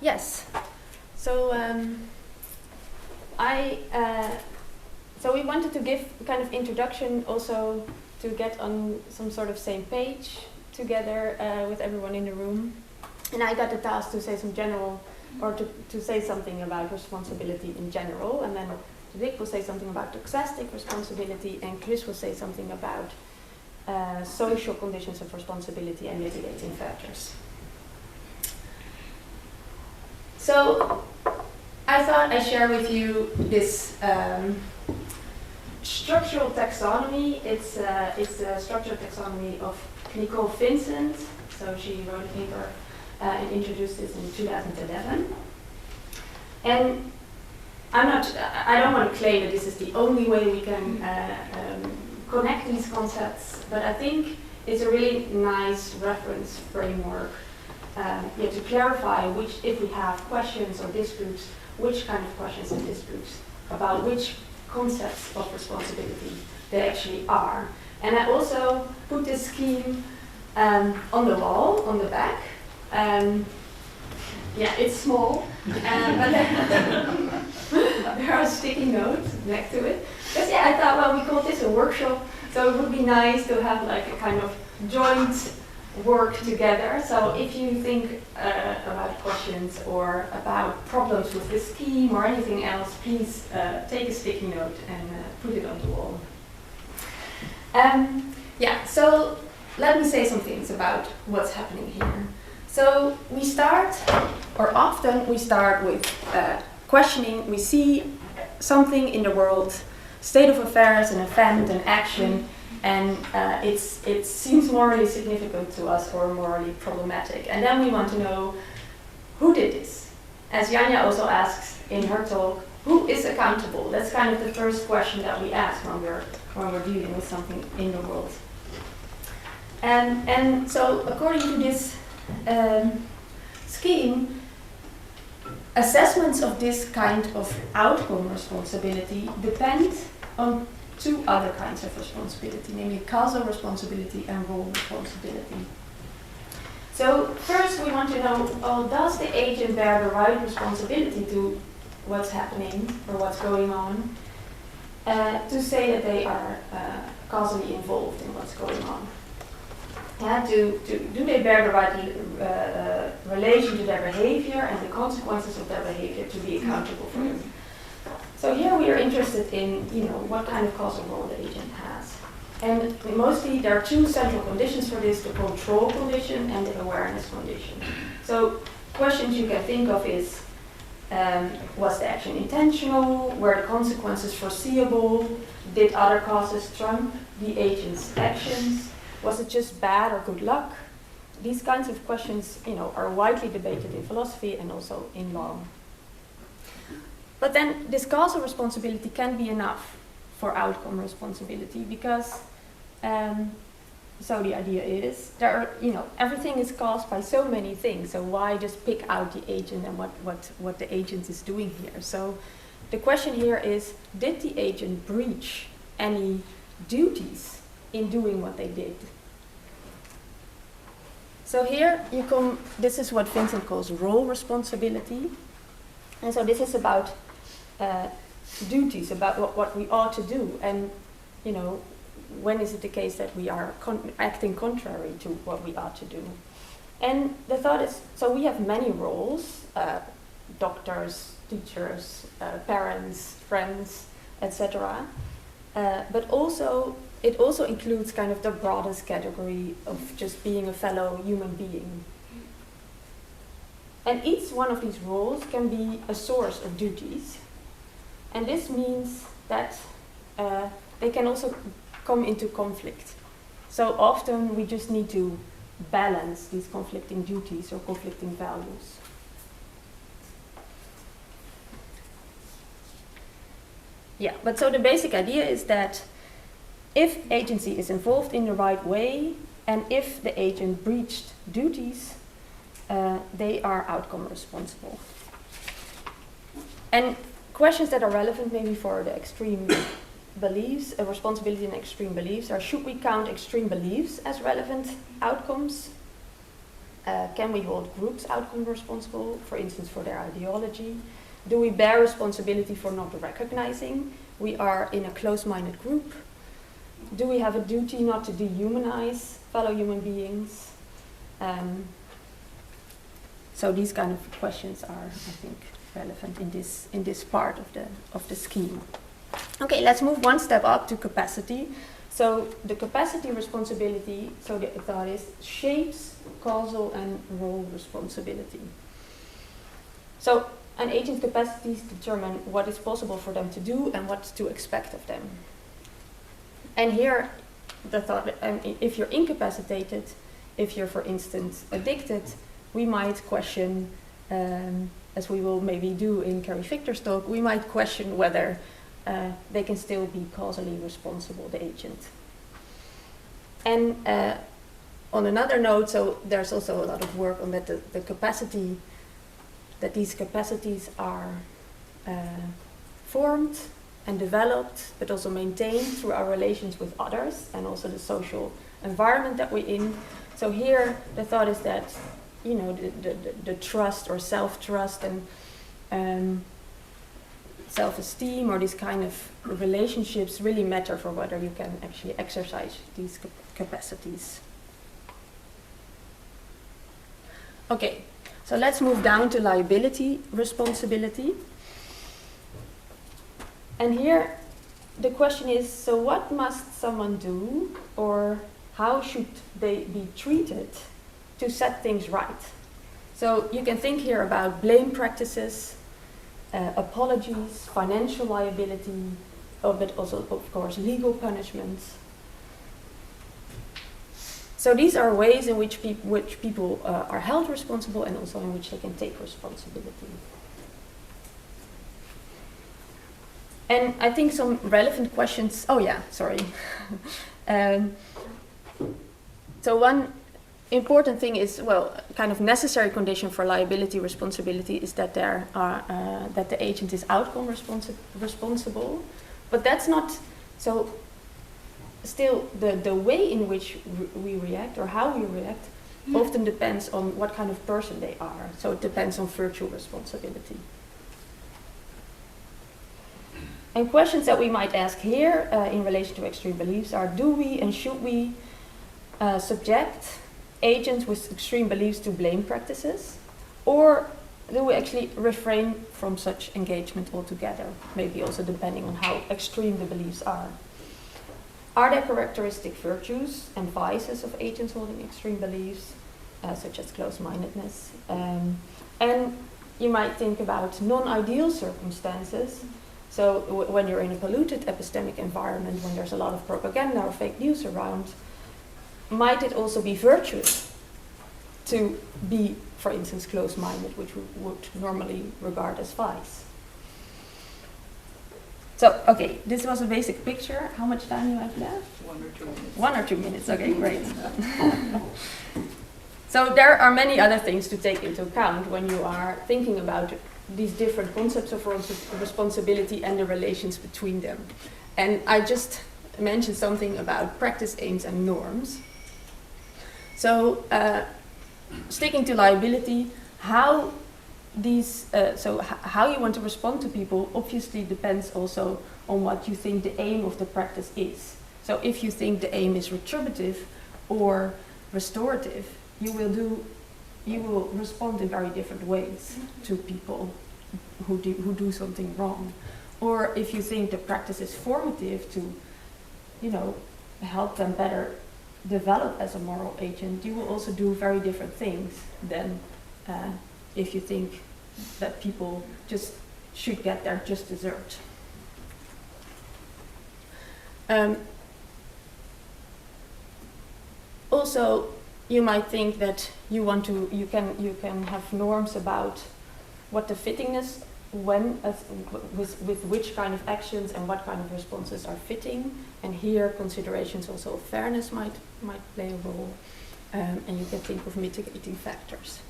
Yes. So so we wanted to give kind of introduction also to get on some sort of same page together with everyone in the room. And I got the task to say some general, or to say something about responsibility in general, and then Rick will say something about doxastic responsibility, and Chris will say something about social conditions of responsibility and mitigating factors. So I thought I'd share with you this structural taxonomy. It's the structural taxonomy of Nicole Vincent. So she wrote a paper and introduced this in 2011. And I don't want to claim that this is the only way we can connect these concepts, but I think it's a really nice reference framework to clarify if we have questions or disputes, which kind of questions and disputes about which concepts of responsibility they actually are. And I also put this scheme on the wall, on the back. Yeah, it's small, but there are sticky notes next to it. Because yeah, I thought, well, we called this a workshop, so it would be nice to have like a kind of joint work together. So if you think about questions or about problems with this scheme or anything else, please take a sticky note and put it on the wall. Yeah, so let me say some things about what's happening here. So we start, or often we start with questioning. We see something in the world, state of affairs, an event, an action, and it seems morally significant to us or morally problematic. And then we want to know who did this. As Janja also asks in her talk, who is accountable? That's kind of the first question that we ask when we're dealing with something in the world. And so according to this scheme, assessments of this kind of outcome responsibility depend on two other kinds of responsibility, namely causal responsibility and role responsibility. So first we want to know, does the agent bear the right responsibility to what's happening or what's going on, to say that they are causally involved in what's going on? Do they bear the right relation to their behavior and the consequences of their behavior to be accountable for them? So here we are interested in, what kind of causal role the agent has. And mostly there are two central conditions for this, the control condition and the awareness condition. So questions you can think of is, was the action intentional? Were the consequences foreseeable? Did other causes trump the agent's actions? Was it just bad or good luck? These kinds of questions, are widely debated in philosophy and also in law. But then this causal responsibility can be enough for outcome responsibility because, so the idea is, everything is caused by so many things, so why just pick out the agent and what the agent is doing here? So the question here is, did the agent breach any duties in doing what they did? So here this is what Vincent calls role responsibility. And so this is about duties, about what we ought to do. And, when is it the case that we are acting contrary to what we ought to do? And the thought is, so we have many roles, doctors, teachers, parents, friends, etc. But also, it also includes kind of the broadest category of just being a fellow human being. And each one of these roles can be a source of duties. And this means that they can also come into conflict. So often we just need to balance these conflicting duties or conflicting values. Yeah, but so the basic idea is that if agency is involved in the right way, and if the agent breached duties, they are outcome responsible. And questions that are relevant maybe for the extreme beliefs, responsibility in extreme beliefs, are should we count extreme beliefs as relevant outcomes Can we hold groups outcome responsible, for instance, for their ideology? Do we bear responsibility for not recognizing we are in a close-minded group? Do we have a duty not to dehumanize fellow human beings? So these kind of questions are, I think, relevant in this part of the scheme. Okay, let's move one step up to capacity. So the capacity responsibility, so the thought is, shapes causal and role responsibility. So an agent's capacities determine what is possible for them to do and what to expect of them. And here, the thought, if you're incapacitated, if you're, for instance, addicted, we might question, as we will maybe do in Carrie Victor's talk, we might question whether they can still be causally responsible, the agent. And on another note, so there's also a lot of work on that the capacity, that these capacities are formed and developed, but also maintained through our relations with others and also the social environment that we're in. So here, the thought is that, you know, the trust or self-trust and self-esteem or these kind of relationships really matter for whether you can actually exercise these capacities. Okay, so let's move down to liability responsibility. And here the question is, so what must someone do, or how should they be treated to set things right? So you can think here about blame practices, apologies, financial liability, but also, of course, legal punishments. So these are ways in which people are held responsible and also in which they can take responsibility. And I think some relevant questions, oh yeah, sorry. So one important thing is, well, kind of necessary condition for liability responsibility is that there are that the agent is outcome responsible, but that's not so. Still, the way in which we react or how we react often depends on what kind of person they are. So it depends on virtual responsibility. And questions that we might ask here in relation to extreme beliefs are: do we and should we subject agents with extreme beliefs to blame practices, or do we actually refrain from such engagement altogether? Maybe also depending on how extreme the beliefs are. Are there characteristic virtues and vices of agents holding extreme beliefs, such as close-mindedness? And you might think about non-ideal circumstances. So when you're in a polluted epistemic environment, when there's a lot of propaganda or fake news around, might it also be virtuous to be, for instance, close-minded, which we would normally regard as vice? So, okay, this was a basic picture. How much time do you have left? 1 or 2 minutes. 1 or 2 minutes, okay, great. So there are many other things to take into account when you are thinking about these different concepts of responsibility and the relations between them. And I just mentioned something about practice aims and norms. So sticking to liability, how how you want to respond to people obviously depends also on what you think the aim of the practice is. So if you think the aim is retributive or restorative, you will respond in very different ways to people who do something wrong. Or if you think the practice is formative to, you know, help them better develop as a moral agent, you will also do very different things than if you think that people just should get their just desert. Also, you might think that you can have norms about what the fittingness, with which kind of actions and what kind of responses are fitting, and here considerations also of fairness might play a role, and you can think of mitigating factors.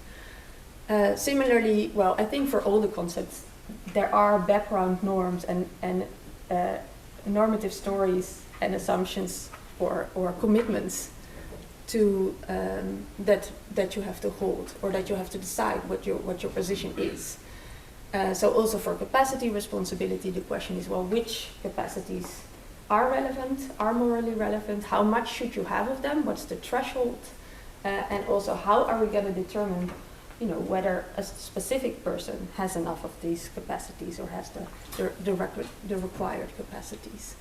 Similarly, well, I think for all the concepts, there are background norms and normative stories and assumptions or commitments to that you have to hold, or that you have to decide what your position is. So also for capacity responsibility, the question is, well, which capacities are relevant, are morally relevant? How much should you have of them? What's the threshold? And also, how are we going to determine, whether a specific person has enough of these capacities or has the required capacities?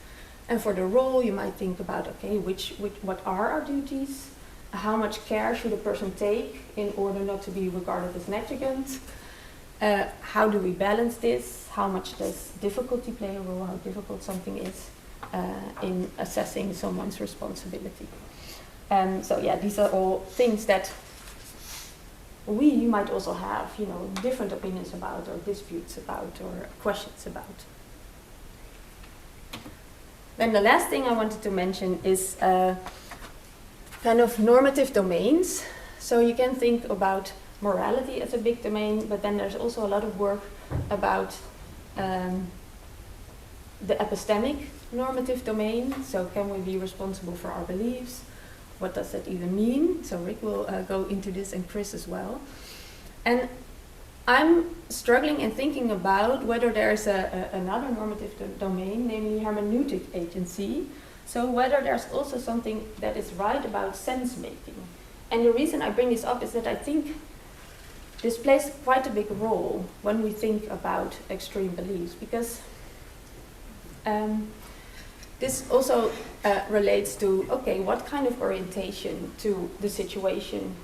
And for the role, you might think about, okay, what are our duties? How much care should a person take in order not to be regarded as negligent? How do we balance this? How much does difficulty play a role? How difficult something is in assessing someone's responsibility? So yeah, these are all things that we might also have, different opinions about, or disputes about, or questions about. Then the last thing I wanted to mention is kind of normative domains. So you can think about morality as a big domain, but then there's also a lot of work about the epistemic normative domain. So can we be responsible for our beliefs? What does that even mean? So Rick will go into this, and Chris as well. And I'm struggling and thinking about whether there's another normative domain, namely hermeneutic agency. So whether there's also something that is right about sense making. And the reason I bring this up is that I think this plays quite a big role when we think about extreme beliefs, because this also relates to, okay, what kind of orientation to the situation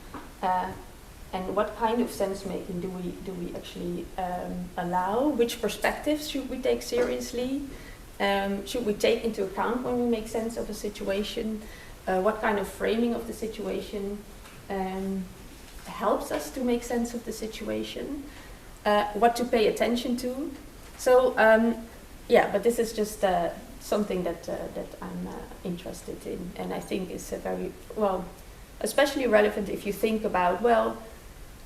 and what kind of sense making do we actually allow? Which perspectives should we take seriously? Should we take into account when we make sense of a situation? What kind of framing of the situation helps us to make sense of the situation? What to pay attention to? So yeah, but this is just something that I'm interested in, and I think is very, well, especially relevant if you think about, well,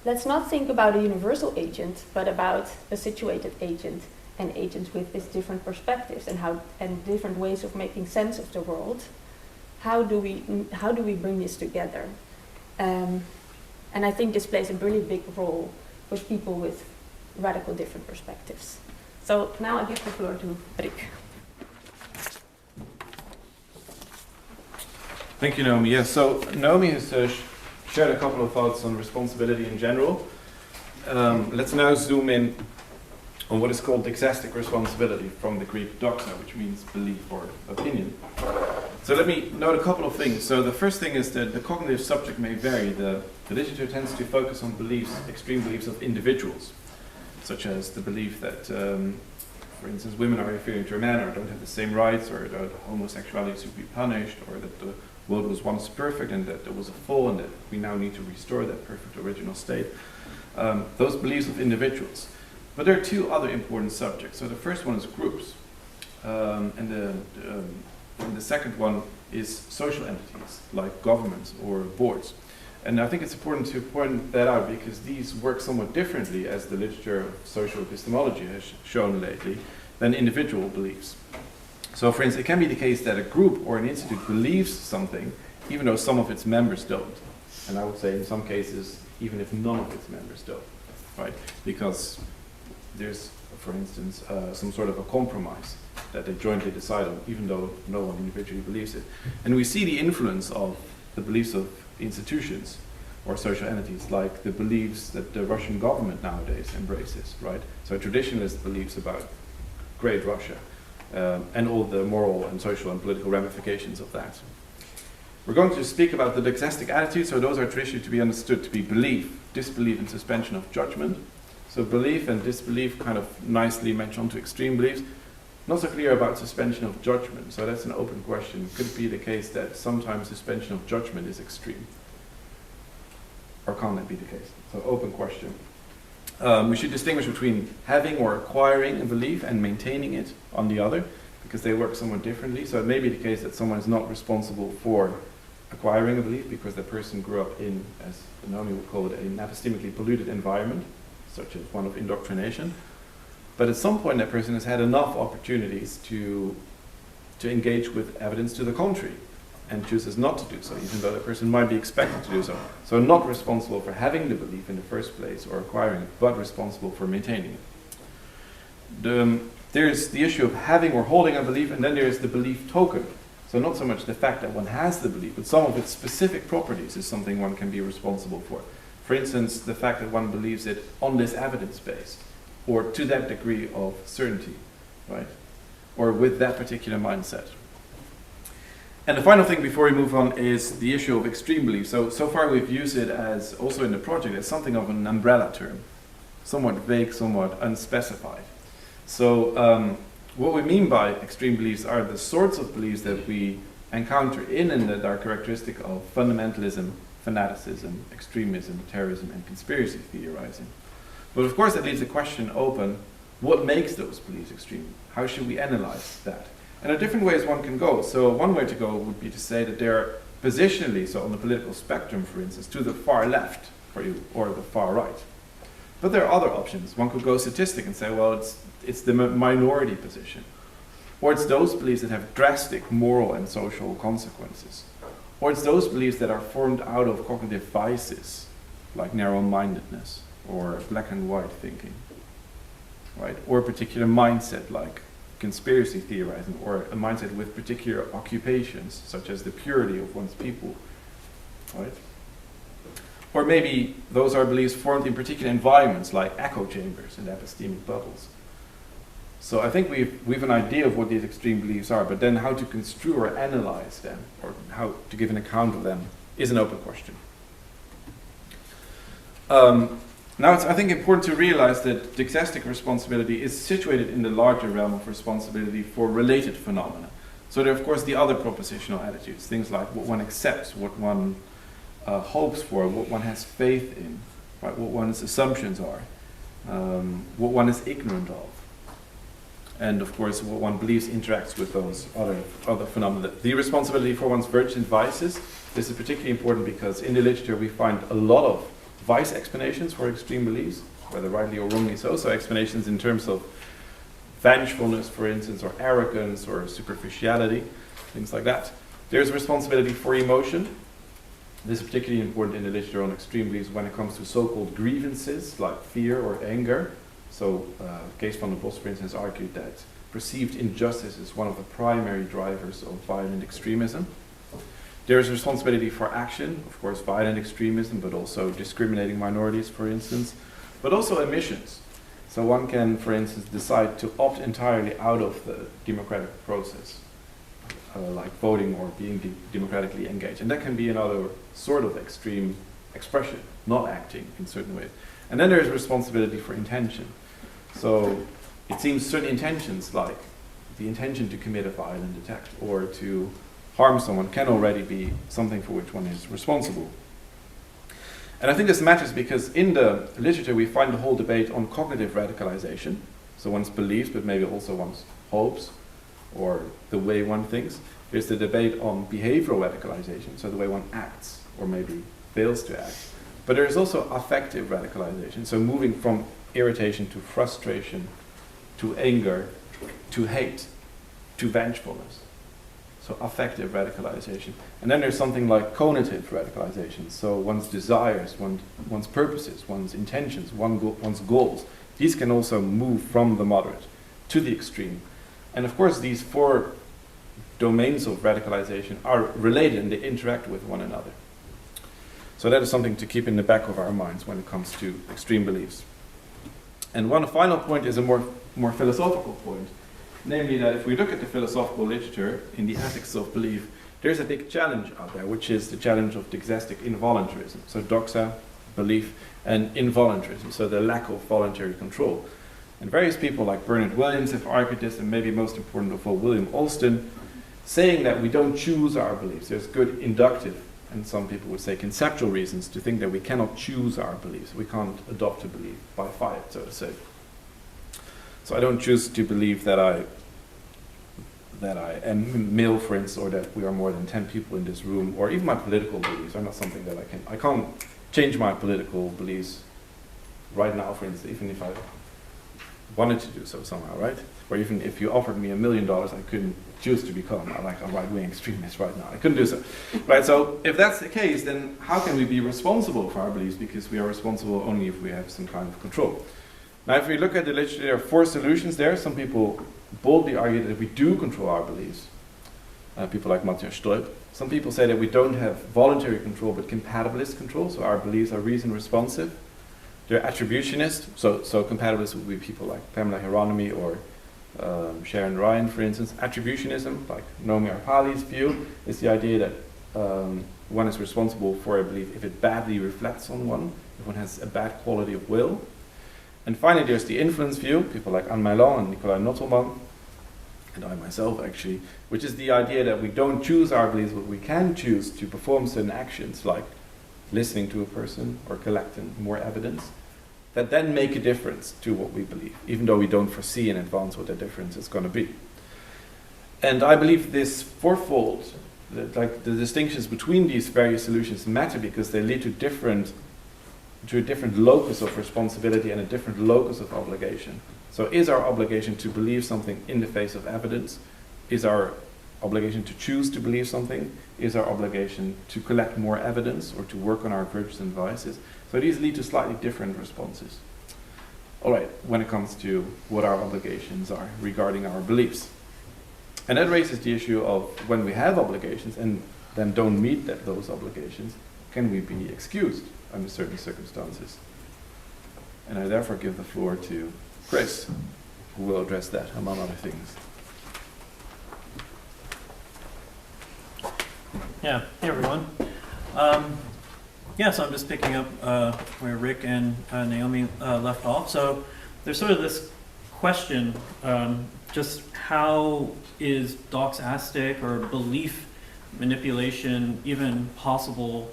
let's not think about a universal agent, but about a situated agent, and agents with these different perspectives and different ways of making sense of the world. How do we bring this together? And I think this plays a really big role with people with radical different perspectives. So now I give the floor to Rick. Thank you, Naomi. Yes, so Naomi has shared a couple of thoughts on responsibility in general. Let's now zoom in on what is called doxastic responsibility, from the Greek doxa, which means belief or opinion. So let me note a couple of things. So the first thing is that the cognitive subject may vary. The literature tends to focus on beliefs, extreme beliefs of individuals, such as the belief that, for instance, women are inferior to men, or don't have the same rights, or that homosexuality should be punished, or that the world was once perfect and that there was a fall and that we now need to restore that perfect original state. Those beliefs of individuals. But there are two other important subjects. So the first one is groups, and the second one is social entities, like governments or boards. And I think it's important to point that out, because these work somewhat differently, as the literature of social epistemology has shown lately, than individual beliefs. So for instance, it can be the case that a group or an institute believes something, even though some of its members don't. And I would say in some cases, even if none of its members don't, right? Because there's, for instance, some sort of a compromise that they jointly decide on, even though no one individually believes it. And we see the influence of the beliefs of institutions or social entities, like the beliefs that the Russian government nowadays embraces, right? So traditionalist beliefs about Great Russia, and all the moral and social and political ramifications of that. We're going to speak about the doxastic attitude. So those are traditionally to be understood to be belief, disbelief, and suspension of judgment. So belief and disbelief kind of nicely match onto extreme beliefs. Not so clear about suspension of judgment. So that's an open question. Could it be the case that sometimes suspension of judgment is extreme? Or can that be the case? So open question. We should distinguish between having or acquiring a belief and maintaining it on the other, because they work somewhat differently. So it may be the case that someone is not responsible for acquiring a belief because the person grew up in, as Naomi would call it, an epistemically polluted environment, such as one of indoctrination. But at some point that person has had enough opportunities to engage with evidence to the contrary. and chooses not to do so, even though the person might be expected to do so. So not responsible for having the belief in the first place or acquiring it, but responsible for maintaining it. There's the issue of having or holding a belief, and then there's the belief token. So not so much the fact that one has the belief, but some of its specific properties is something one can be responsible for. For instance, the fact that one believes it on this evidence base, or to that degree of certainty, right? Or with that particular mindset. And the final thing before we move on is the issue of extreme belief. So far we've used it as, also in the project, as something of an umbrella term. Somewhat vague, somewhat unspecified. So what we mean by extreme beliefs are the sorts of beliefs that we encounter in and that are characteristic of fundamentalism, fanaticism, extremism, terrorism, and conspiracy theorizing. But of course that leaves the question open, what makes those beliefs extreme? How should we analyze that? And there are different ways one can go. So one way to go would be to say that they're positionally, so on the political spectrum, for instance, to the far left for you, or the far right. But there are other options. One could go statistic and say, well, it's the minority position. Or it's those beliefs that have drastic moral and social consequences. Or it's those beliefs that are formed out of cognitive vices, like narrow-mindedness, or black and white thinking, right? Or a particular mindset, like conspiracy theorizing, or a mindset with particular occupations, such as the purity of one's people, right? Or maybe those are beliefs formed in particular environments, like echo chambers and epistemic bubbles. So I think we've an idea of what these extreme beliefs are, but then how to construe or analyze them, or how to give an account of them, is an open question. Now it's, I think, important to realize that doxastic responsibility is situated in the larger realm of responsibility for related phenomena. So there are, of course, the other propositional attitudes, things like what one accepts, what one hopes for, what one has faith in, right? What one's assumptions are, what one is ignorant of, and of course what one believes interacts with those other phenomena. The responsibility for one's virtues and vices, this is particularly important because in the literature we find a lot of vice explanations for extreme beliefs, whether rightly or wrongly so. So explanations in terms of vengefulness, for instance, or arrogance, or superficiality, things like that. There's responsibility for emotion. This is particularly important in the literature on extreme beliefs when it comes to so-called grievances, like fear or anger. So Kees van der Bos, for instance, argued that perceived injustice is one of the primary drivers of violent extremism. There is responsibility for action, of course, violent extremism, but also discriminating minorities, for instance, but also omissions. So one can, for instance, decide to opt entirely out of the democratic process, like voting or being democratically engaged. And that can be another sort of extreme expression, not acting in certain ways. And then there is responsibility for intention. So it seems certain intentions, like the intention to commit a violent attack or to harm someone, can already be something for which one is responsible. And I think this matters because in the literature we find the whole debate on cognitive radicalization, so one's beliefs, but maybe also one's hopes, or the way one thinks. There's the debate on behavioral radicalization, so the way one acts, or maybe fails to act. But there is also affective radicalization, so moving from irritation to frustration, to anger, to hate, to vengefulness. So affective radicalization. And then there's something like cognitive radicalization, so one's desires, one's purposes, one's intentions, one's goals. These can also move from the moderate to the extreme. And of course these four domains of radicalization are related and they interact with one another. So that is something to keep in the back of our minds when it comes to extreme beliefs. And one final point is a more philosophical point. Namely that if we look at the philosophical literature in the ethics of belief, there's a big challenge out there, which is the challenge of doxastic involuntarism. So doxa, belief, and involuntarism, so the lack of voluntary control. And various people like Bernard Williams have argued this, and maybe most important of all, William Alston, saying that we don't choose our beliefs. There's good inductive, and some people would say conceptual reasons to think that we cannot choose our beliefs. We can't adopt a belief by fire, so to say. So I don't choose to believe that I am male, for instance, or that we are more than 10 people in this room, or even my political beliefs are not something that I can't change my political beliefs right now, for instance, even if I wanted to do so somehow, right? Or even if you offered me $1 million, I couldn't choose to become like a right-wing extremist right now. I couldn't do so, right? So if that's the case, then how can we be responsible for our beliefs? Because we are responsible only if we have some kind of control. Now, if we look at the literature, there are 4 solutions there. Some people boldly argue that we do control our beliefs. People like Matthias Stolp. Some people say that we don't have voluntary control, but compatibilist control. So our beliefs are reason responsive. They're attributionist. So compatibilists would be people like Pamela Hieronymi or Sharon Ryan, for instance. Attributionism, like Naomi Arpali's view, is the idea that one is responsible for a belief if it badly reflects on one, if one has a bad quality of will. And finally, there's the influence view, people like Anne Meilon and Nikolai Nottelman, and I myself actually, which is the idea that we don't choose our beliefs, but we can choose to perform certain actions, like listening to a person or collecting more evidence, that then make a difference to what we believe, even though we don't foresee in advance what that difference is going to be. And I believe this fourfold, like the distinctions between these various solutions matter because they lead to a different locus of responsibility and a different locus of obligation. So is our obligation to believe something in the face of evidence? Is our obligation to choose to believe something? Is our obligation to collect more evidence or to work on our virtues and vices? So these lead to slightly different responses. All right, when it comes to what our obligations are regarding our beliefs. And that raises the issue of when we have obligations and then don't meet those obligations, can we be excused under certain circumstances? And I therefore give the floor to Chris, who will address that, among other things. Yeah, hey everyone. So I'm just picking up where Rick and Naomi left off. So there's sort of this question, just how is doxastic or belief manipulation even possible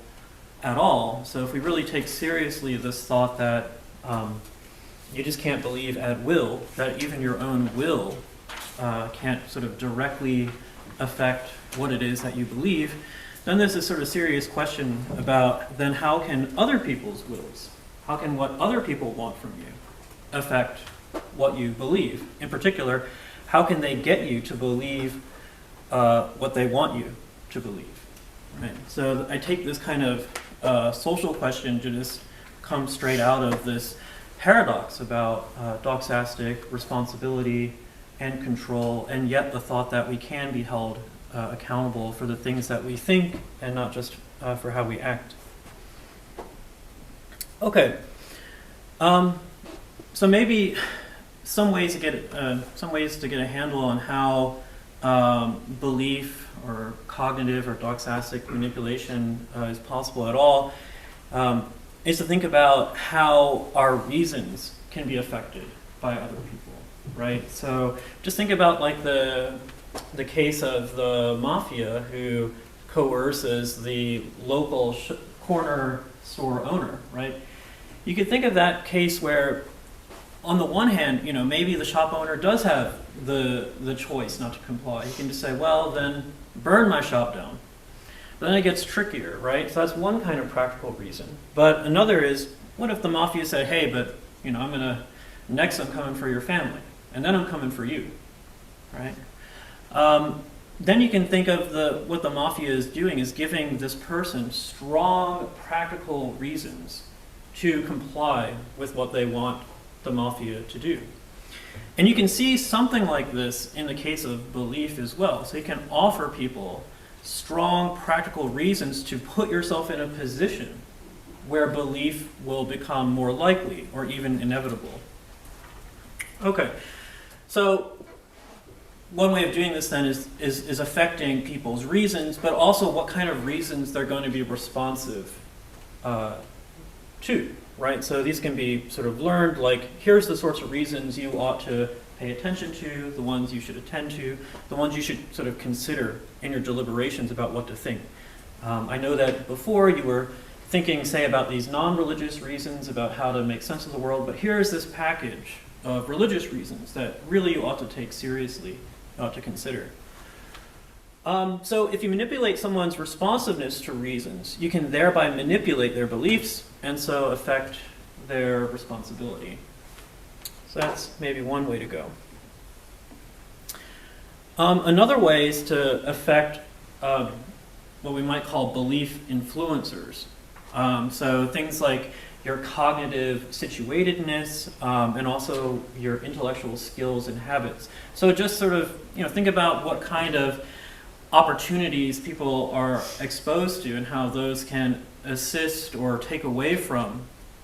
at all? So if we really take seriously this thought that you just can't believe at will, that even your own will can't sort of directly affect what it is that you believe, then there's this sort of serious question about then how can other people's wills, how can what other people want from you affect what you believe? In particular, how can they get you to believe what they want you to believe? Right? So I take this kind of social question to just come straight out of this paradox about doxastic responsibility and control, and yet the thought that we can be held accountable for the things that we think and not just for how we act. Okay, so maybe some ways to get a handle on how belief or cognitive or doxastic manipulation is possible at all is to think about how our reasons can be affected by other people, right? So just think about like the case of the mafia who coerces the local corner store owner, right? You could think of that case where, on the one hand, maybe the shop owner does have the choice not to comply. He can just say, well, then burn my shop down. But then it gets trickier, right? So that's one kind of practical reason. But another is, what if the mafia said, hey, but next I'm coming for your family, and then I'm coming for you, right? Then you can think of what the mafia is doing is giving this person strong practical reasons to comply with what they want the mafia to do. And you can see something like this in the case of belief as well. So you can offer people strong practical reasons to put yourself in a position where belief will become more likely or even inevitable. Okay, so one way of doing this then is affecting people's reasons, but also what kind of reasons they're going to be responsive to, right? So these can be sort of learned, like here's the sorts of reasons you ought to pay attention to, the ones you should attend to, the ones you should sort of consider in your deliberations about what to think. I know that before you were thinking, say, about these non-religious reasons about how to make sense of the world, but here's this package of religious reasons that really you ought to take seriously, ought to consider. So if you manipulate someone's responsiveness to reasons, you can thereby manipulate their beliefs and so affect their responsibility. So that's maybe one way to go. Another way is to affect what we might call belief influencers. So things like your cognitive situatedness and also your intellectual skills and habits. So just sort of, think about what kind of opportunities people are exposed to and how those can assist or take away from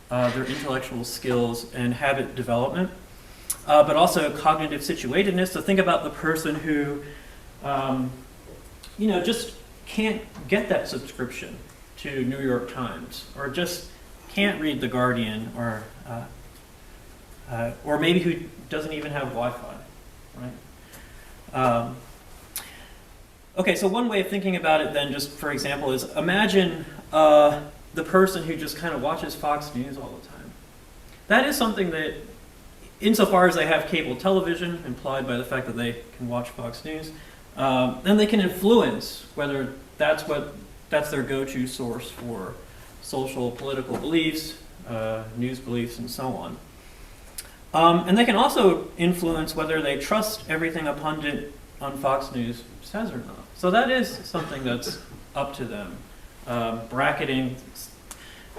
their intellectual skills and habit development. But also cognitive situatedness. So think about the person who, just can't get that subscription to New York Times, or just can't read The Guardian, or maybe who doesn't even have Wi-Fi, right? Okay, so one way of thinking about it then, just for example, is imagine the person who just kind of watches Fox News all the time. That is something that, insofar as they have cable television, implied by the fact that they can watch Fox News, then they can influence whether that's their go-to source for social, political beliefs, news beliefs, and so on. And they can also influence whether they trust everything a pundit on Fox News says or not. So that is something that's up to them. Bracketing,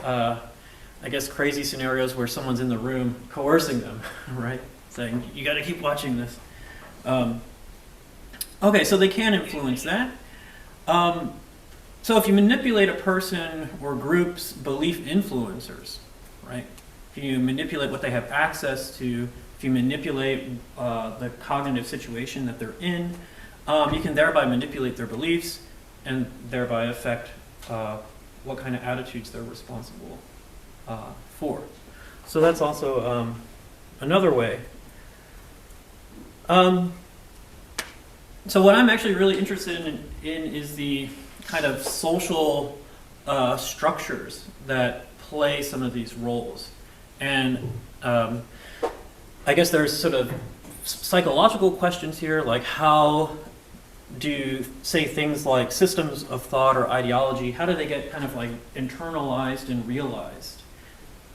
I guess, crazy scenarios where someone's in the room coercing them, right? Saying, you got to keep watching this. Okay, so they can influence that. So if you manipulate a person or group's belief influencers, right? If you manipulate what they have access to, if you manipulate the cognitive situation that they're in, you can thereby manipulate their beliefs and thereby affect what kind of attitudes they're responsible for. So that's also another way. So what I'm actually really interested in is the kind of social structures that play some of these roles. And I guess there's sort of psychological questions here, like how do, say, things like systems of thought or ideology, how do they get kind of like internalized and realized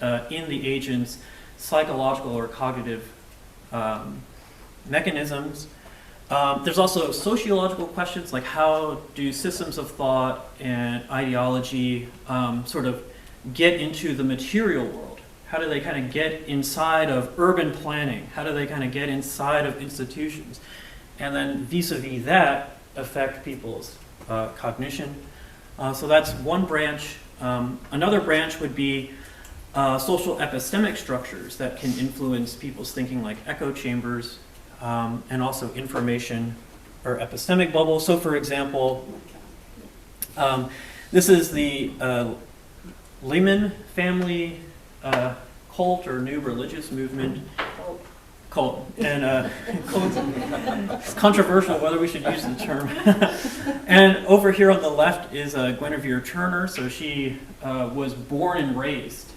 in the agent's psychological or cognitive mechanisms? There's also sociological questions, like how do systems of thought and ideology sort of get into the material world? How do they kind of get inside of urban planning? How do they kind of get inside of institutions? And then vis-a-vis that, affect people's cognition. So that's one branch. Another branch would be social epistemic structures that can influence people's thinking, like echo chambers, and also information or epistemic bubbles. So for example, this is the Lehman family cult or new religious movement. Cult. And it's controversial whether we should use the term. And over here on the left is Guinevere Turner. So she was born and raised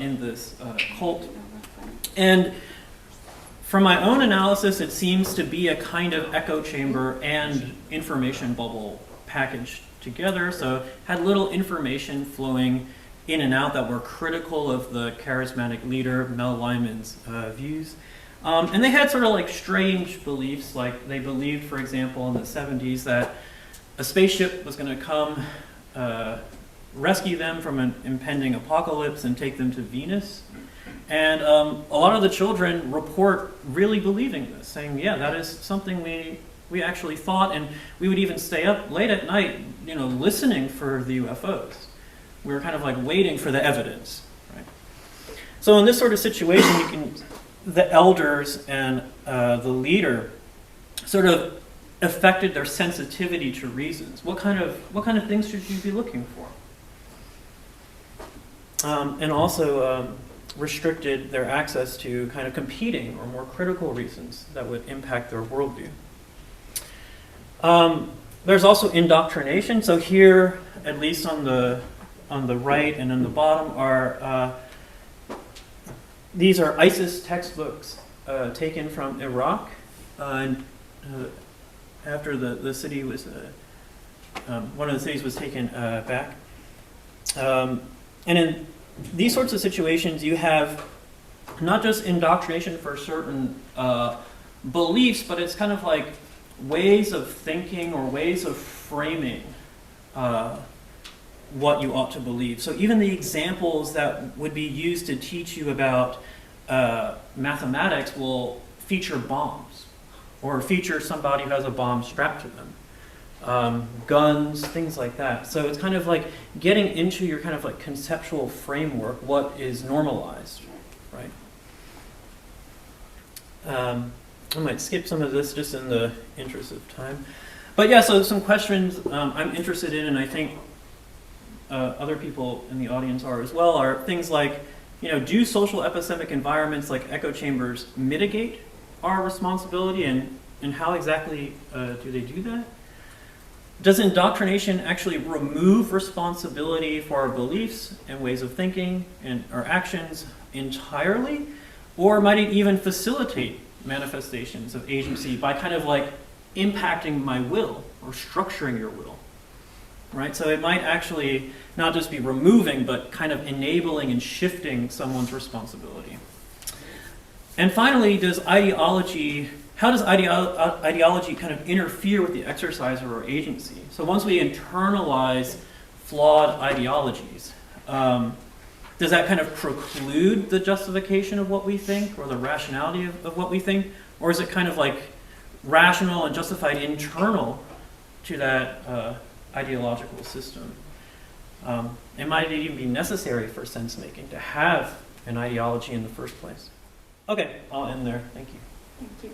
in this cult. And from my own analysis, it seems to be a kind of echo chamber and information bubble packaged together. So had little information flowing in and out that were critical of the charismatic leader, Mel Lyman's views. And they had sort of like strange beliefs, like they believed, for example, in the 70s that a spaceship was going to come rescue them from an impending apocalypse and take them to Venus. And a lot of the children report really believing this, saying, yeah, that is something we actually thought, and we would even stay up late at night, listening for the UFOs. We were kind of like waiting for the evidence, right? So in this sort of situation, the elders and the leader sort of affected their sensitivity to reasons. What kind of things should you be looking for? And also restricted their access to kind of competing or more critical reasons that would impact their worldview. There's also indoctrination. So here, at least on the right and on the bottom, are these are ISIS textbooks taken from Iraq after the city was one of the cities was taken back. And in these sorts of situations, you have not just indoctrination for certain beliefs, but it's kind of like ways of thinking or ways of framing what you ought to believe. So even the examples that would be used to teach you about mathematics will feature bombs or feature somebody who has a bomb strapped to them. Guns, things like that. So it's kind of like getting into your kind of like conceptual framework, what is normalized, right? I might skip some of this just in the interest of time. But yeah, so some questions I'm interested in, and I think other people in the audience are as well, are things like, do social epistemic environments like echo chambers mitigate our responsibility, and how exactly do they do that? Does indoctrination actually remove responsibility for our beliefs and ways of thinking and our actions entirely? Or might it even facilitate manifestations of agency by kind of like impacting my will or structuring your will? Right? So it might actually not just be removing, but kind of enabling and shifting someone's responsibility. And finally, how does ideology kind of interfere with the exercise of our agency? So once we internalize flawed ideologies, does that kind of preclude the justification of what we think or the rationality of what we think? Or is it kind of like rational and justified internal to that ideological system? And might it even be necessary for sense making to have an ideology in the first place? Okay, I'll end there. Thank you. Thank you.